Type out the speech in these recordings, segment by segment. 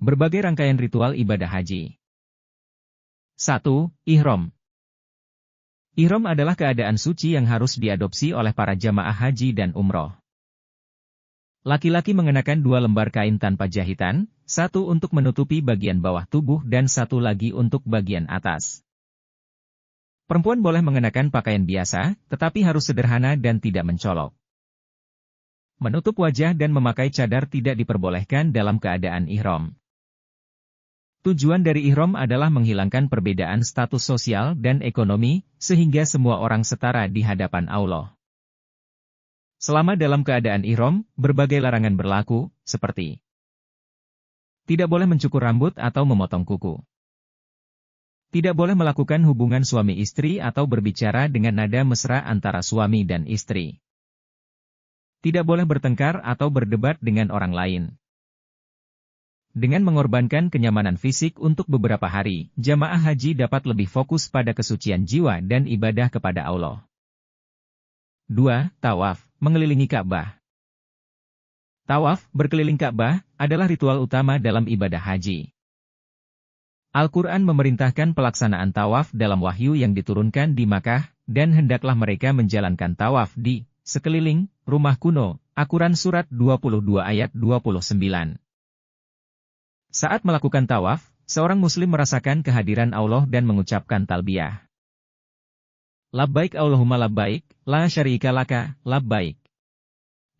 Berbagai rangkaian ritual ibadah haji. 1. Ihram. Ihram adalah keadaan suci yang harus diadopsi oleh para jamaah haji dan umroh. Laki-laki mengenakan 2 lembar kain tanpa jahitan, satu untuk menutupi bagian bawah tubuh dan satu lagi untuk bagian atas. Perempuan boleh mengenakan pakaian biasa, tetapi harus sederhana dan tidak mencolok. Menutup wajah dan memakai cadar tidak diperbolehkan dalam keadaan ihram. Tujuan dari ihram adalah menghilangkan perbedaan status sosial dan ekonomi, sehingga semua orang setara di hadapan Allah. Selama dalam keadaan ihram, berbagai larangan berlaku, seperti tidak boleh mencukur rambut atau memotong kuku. Tidak boleh melakukan hubungan suami istri atau berbicara dengan nada mesra antara suami dan istri. Tidak boleh bertengkar atau berdebat dengan orang lain. Dengan mengorbankan kenyamanan fisik untuk beberapa hari, jamaah haji dapat lebih fokus pada kesucian jiwa dan ibadah kepada Allah. 2. Tawaf, mengelilingi Ka'bah. Tawaf, berkeliling Ka'bah, adalah ritual utama dalam ibadah haji. Al-Quran memerintahkan pelaksanaan tawaf dalam wahyu yang diturunkan di Makkah, dan hendaklah mereka menjalankan tawaf di sekeliling rumah kuno, Al-Quran Surat 22 ayat 29. Saat melakukan tawaf, seorang muslim merasakan kehadiran Allah dan mengucapkan talbiyah. Labbaik Allahumma labbaik, la syarika laka, labbaik.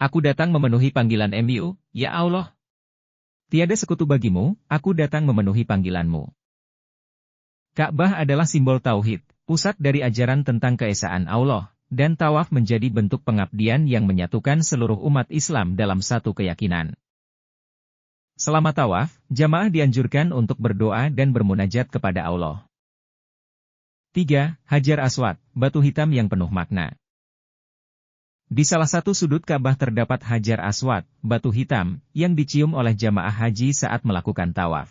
Aku datang memenuhi panggilan MU, ya Allah. Tiada sekutu bagimu, aku datang memenuhi panggilanmu. Ka'bah adalah simbol tauhid, pusat dari ajaran tentang keesaan Allah, dan tawaf menjadi bentuk pengabdian yang menyatukan seluruh umat Islam dalam satu keyakinan. Selama tawaf, jamaah dianjurkan untuk berdoa dan bermunajat kepada Allah. 3. Hajar Aswad, batu hitam yang penuh makna. Di salah satu sudut Ka'bah terdapat Hajar Aswad, batu hitam, yang dicium oleh jamaah haji saat melakukan tawaf.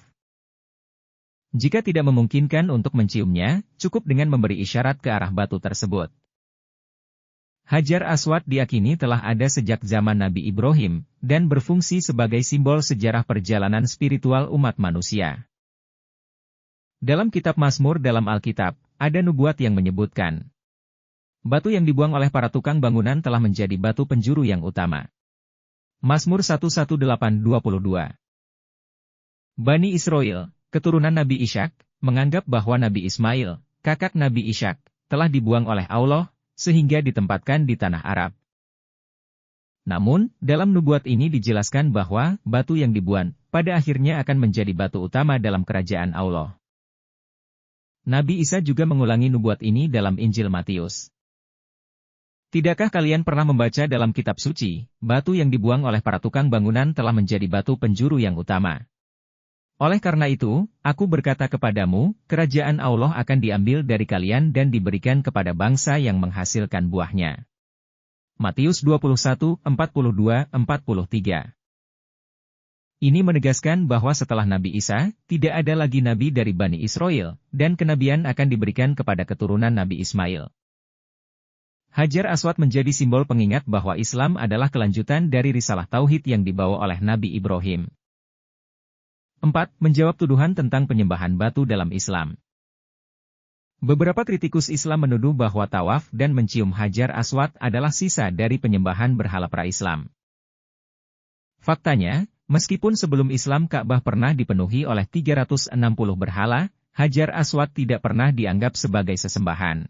Jika tidak memungkinkan untuk menciumnya, cukup dengan memberi isyarat ke arah batu tersebut. Hajar Aswad diyakini telah ada sejak zaman Nabi Ibrahim, dan berfungsi sebagai simbol sejarah perjalanan spiritual umat manusia. Dalam kitab Mazmur dalam Alkitab, ada nubuat yang menyebutkan, batu yang dibuang oleh para tukang bangunan telah menjadi batu penjuru yang utama. Mazmur 118:22. Bani Israel, keturunan Nabi Ishak, menganggap bahwa Nabi Ismail, kakak Nabi Ishak, telah dibuang oleh Allah, sehingga ditempatkan di tanah Arab. Namun, dalam nubuat ini dijelaskan bahwa batu yang dibuang, pada akhirnya akan menjadi batu utama dalam kerajaan Allah. Nabi Isa juga mengulangi nubuat ini dalam Injil Matius. Tidakkah kalian pernah membaca dalam kitab suci, batu yang dibuang oleh para tukang bangunan telah menjadi batu penjuru yang utama? Oleh karena itu, aku berkata kepadamu, kerajaan Allah akan diambil dari kalian dan diberikan kepada bangsa yang menghasilkan buahnya. Matius 21:42-43. Ini menegaskan bahwa setelah Nabi Isa, tidak ada lagi nabi dari Bani Israel, dan kenabian akan diberikan kepada keturunan Nabi Ismail. Hajar Aswad menjadi simbol pengingat bahwa Islam adalah kelanjutan dari risalah tauhid yang dibawa oleh Nabi Ibrahim. 4. Menjawab tuduhan tentang penyembahan batu dalam Islam. Beberapa kritikus Islam menuduh bahwa tawaf dan mencium Hajar Aswad adalah sisa dari penyembahan berhala pra-Islam. Faktanya, meskipun sebelum Islam Ka'bah pernah dipenuhi oleh 360 berhala, Hajar Aswad tidak pernah dianggap sebagai sesembahan.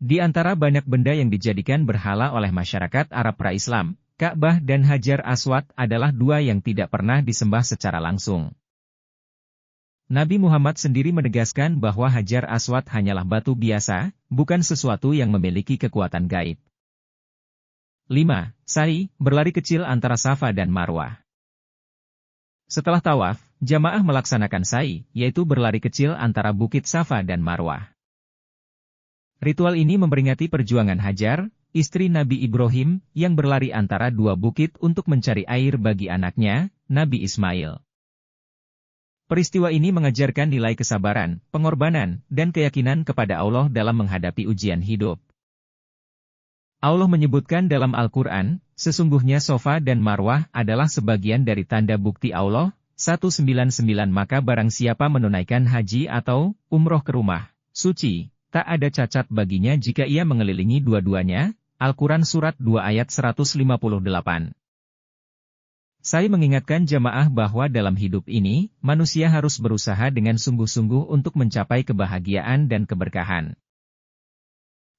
Di antara banyak benda yang dijadikan berhala oleh masyarakat Arab pra-Islam, Ka'bah dan Hajar Aswad adalah dua yang tidak pernah disembah secara langsung. Nabi Muhammad sendiri menegaskan bahwa Hajar Aswad hanyalah batu biasa, bukan sesuatu yang memiliki kekuatan gaib. 5. Sa'i, berlari kecil antara Safa dan Marwah. Setelah tawaf, jamaah melaksanakan sa'i, yaitu berlari kecil antara bukit Safa dan Marwah. Ritual ini memperingati perjuangan Hajar, istri Nabi Ibrahim, yang berlari antara dua bukit untuk mencari air bagi anaknya, Nabi Ismail. Peristiwa ini mengajarkan nilai kesabaran, pengorbanan, dan keyakinan kepada Allah dalam menghadapi ujian hidup. Allah menyebutkan dalam Al-Quran, sesungguhnya Safa dan Marwah adalah sebagian dari tanda bukti Allah, 199 Maka barang siapa menunaikan haji atau umroh ke rumah suci, tak ada cacat baginya jika ia mengelilingi dua-duanya. Al-Quran Surat 2 ayat 158. Saya mengingatkan jamaah bahwa dalam hidup ini, manusia harus berusaha dengan sungguh-sungguh untuk mencapai kebahagiaan dan keberkahan.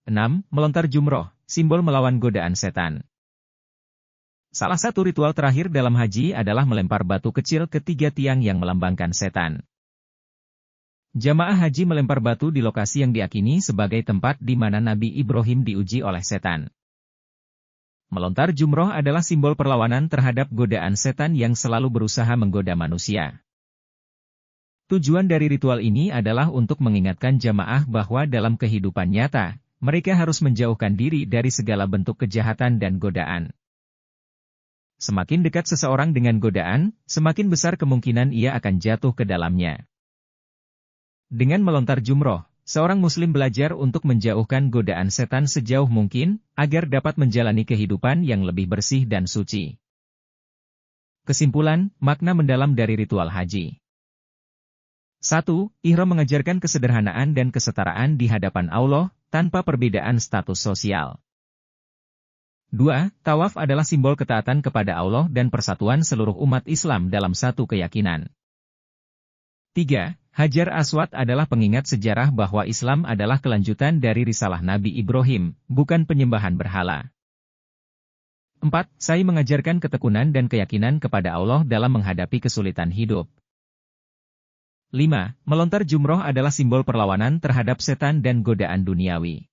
6. Melontar jumroh, simbol melawan godaan setan. Salah satu ritual terakhir dalam haji adalah melempar batu kecil ke 3 tiang yang melambangkan setan. Jamaah haji melempar batu di lokasi yang diakini sebagai tempat di mana Nabi Ibrahim diuji oleh setan. Melontar jumroh adalah simbol perlawanan terhadap godaan setan yang selalu berusaha menggoda manusia. Tujuan dari ritual ini adalah untuk mengingatkan jamaah bahwa dalam kehidupan nyata, mereka harus menjauhkan diri dari segala bentuk kejahatan dan godaan. Semakin dekat seseorang dengan godaan, semakin besar kemungkinan ia akan jatuh ke dalamnya. Dengan melontar jumroh, seorang muslim belajar untuk menjauhkan godaan setan sejauh mungkin, agar dapat menjalani kehidupan yang lebih bersih dan suci. Kesimpulan, makna mendalam dari ritual haji. 1. Ihram mengajarkan kesederhanaan dan kesetaraan di hadapan Allah, tanpa perbedaan status sosial. 2. Tawaf adalah simbol ketaatan kepada Allah dan persatuan seluruh umat Islam dalam satu keyakinan. 3. Hajar Aswad adalah pengingat sejarah bahwa Islam adalah kelanjutan dari risalah Nabi Ibrahim, bukan penyembahan berhala. 4. Saya mengajarkan ketekunan dan keyakinan kepada Allah dalam menghadapi kesulitan hidup. 5. Melontar jumroh adalah simbol perlawanan terhadap setan dan godaan duniawi.